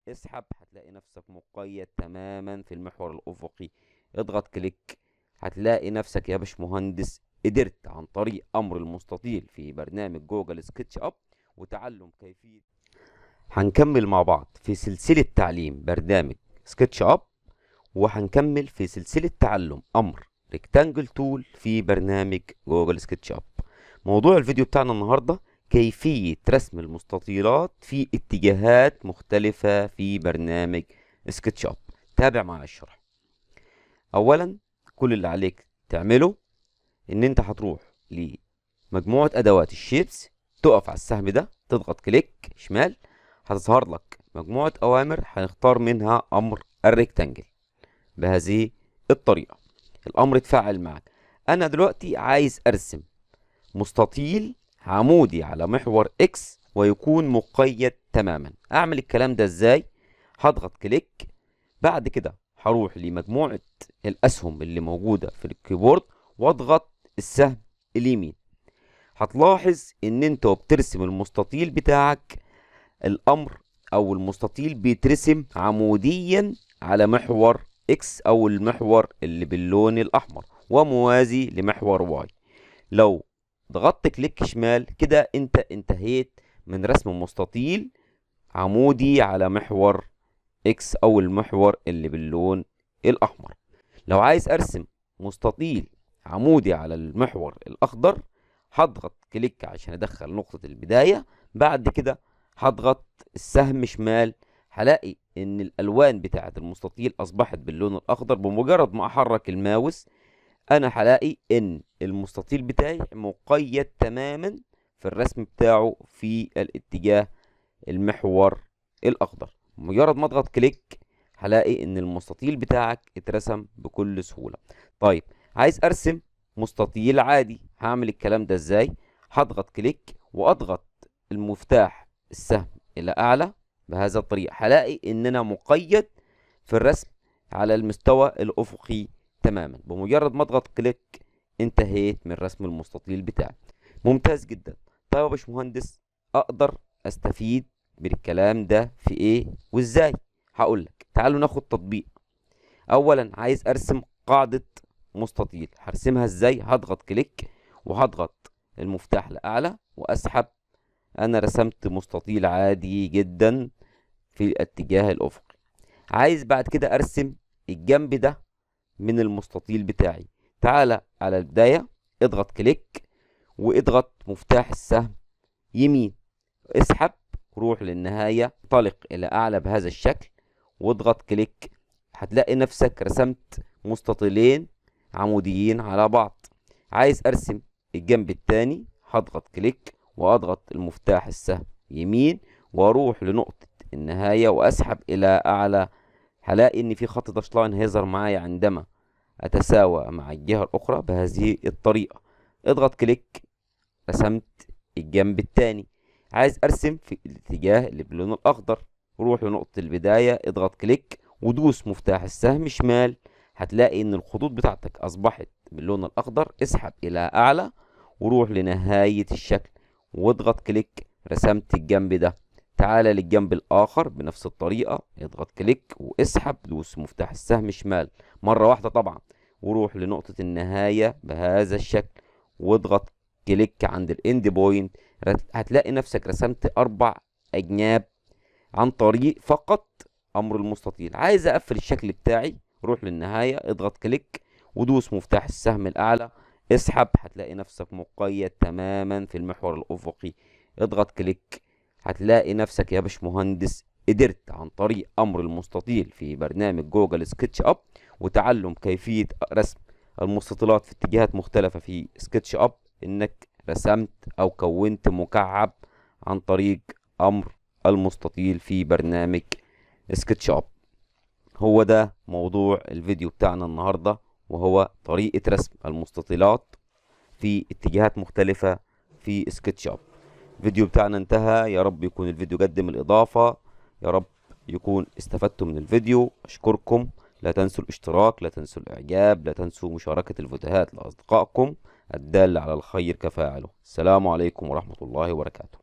اسحب هتلاقي نفسك مقيد تماما في المحور الأفقي. اضغط كليك هتلاقي نفسك يا باشمهندس قدرت عن طريق أمر المستطيل في برنامج جوجل سكتش أب وتعلم كيفية. هنكمل مع بعض في سلسلة تعليم برنامج سكتش أب، وهنكمل في سلسلة تعلم أمر ريكتانجل تول في برنامج جوجل سكتش أب. موضوع الفيديو بتاعنا النهاردة كيفية رسم المستطيلات في اتجاهات مختلفة في برنامج سكتش أب. تابع معايا الشرح. أولا كل اللي عليك تعمله إن أنت هتروح لمجموعة أدوات الشيبس، تقف على السهم ده تضغط كليك شمال، هتظهر لك مجموعة أوامر هنختار منها أمر الريكتانجل بهذه الطريقة. الأمر اتفاعل معك. أنا دلوقتي عايز أرسم مستطيل عمودي على محور اكس ويكون مقيد تماما. اعمل الكلام ده ازاي؟ هضغط كليك، بعد كده هروح لمجموعة الاسهم اللي موجودة في الكيبورد واضغط السهم اليمين. هتلاحظ ان انت وبترسم المستطيل بتاعك الامر او المستطيل بيترسم عموديا على محور اكس او المحور اللي باللون الاحمر وموازي لمحور واي. لو ضغطت كليك شمال كده انت انتهيت من رسم مستطيل عمودي على محور اكس او المحور اللي باللون الاحمر. لو عايز ارسم مستطيل عمودي على المحور الاخضر هضغط كليك عشان ادخل نقطة البداية، بعد كده هضغط السهم شمال، هلاقي ان الالوان بتاعة المستطيل اصبحت باللون الاخضر. بمجرد ما احرك الماوس انا هلاقي ان المستطيل بتاعي مقيد تماما في الرسم بتاعه في الاتجاه المحور الاخضر. مجرد ما اضغط كليك هلاقي ان المستطيل بتاعك اترسم بكل سهولة. طيب عايز ارسم مستطيل عادي، هعمل الكلام ده ازاي؟ هضغط كليك واضغط المفتاح السهم الى اعلى بهذا الطريقة، هلاقي ان انا مقيد في الرسم على المستوى الافقي تماما. بمجرد ما اضغط كليك انتهيت من رسم المستطيل بتاعي. ممتاز جدا. طيب يا باشمهندس اقدر استفيد من الكلام ده في ايه وازاي؟ هقول لك تعالوا ناخد تطبيق. اولا عايز ارسم قاعدة مستطيل، هرسمها ازاي؟ هضغط كليك وهضغط المفتاح لاعلى واسحب. انا رسمت مستطيل عادي جدا في الاتجاه الافقي. عايز بعد كده ارسم الجنب ده من المستطيل بتاعي. تعالى على البداية اضغط كليك واضغط مفتاح السهم يمين، اسحب روح للنهاية، انطلق الى اعلى بهذا الشكل واضغط كليك. هتلاقي نفسك رسمت مستطيلين عموديين على بعض. عايز ارسم الجنب التاني هضغط كليك واضغط المفتاح السهم يمين واروح لنقطة النهاية واسحب الى اعلى. هلاقي ان في خط دشلاين هيظهر معايا عندما اتساوى مع الجهة الاخرى بهذه الطريقة. اضغط كليك رسمت الجنب التاني. عايز ارسم في الاتجاه اللي باللون الاخضر، روح لنقطة البداية اضغط كليك ودوس مفتاح السهم شمال. هتلاقي ان الخطوط بتاعتك اصبحت باللون الاخضر. اسحب الى اعلى وروح لنهاية الشكل واضغط كليك رسمت الجنب ده. تعالى للجنب الاخر بنفس الطريقة اضغط كليك واسحب دوس مفتاح السهم شمال مرة واحدة طبعا وروح لنقطة النهاية بهذا الشكل واضغط كليك عند الاند بوينت. هتلاقي نفسك رسمت 4 أجناب عن طريق فقط أمر المستطيل. عايز أقفل الشكل بتاعي روح للنهاية اضغط كليك ودوس مفتاح السهم الأعلى اسحب. هتلاقي نفسك مقيد تماما في المحور الأفقي. اضغط كليك هتلاقي نفسك يا باشمهندس قدرت عن طريق أمر المستطيل في برنامج جوجل سكتش أب وتعلم كيفية رسم المستطيلات في اتجاهات مختلفة في سكتش أب إنك رسمت أو كونت مكعب عن طريق أمر المستطيل في برنامج سكتش أب. هو ده موضوع الفيديو بتاعنا النهاردة، وهو طريقة رسم المستطيلات في اتجاهات مختلفة في سكتش أب. الفيديو بتاعنا انتهى. يا رب يكون الفيديو قدم الإضافة، يا رب يكون استفدتم من الفيديو. أشكركم. لا تنسوا الاشتراك، لا تنسوا الإعجاب، لا تنسوا مشاركة الفيديوهات لأصدقائكم. الدال على الخير كفاعله. السلام عليكم ورحمة الله وبركاته.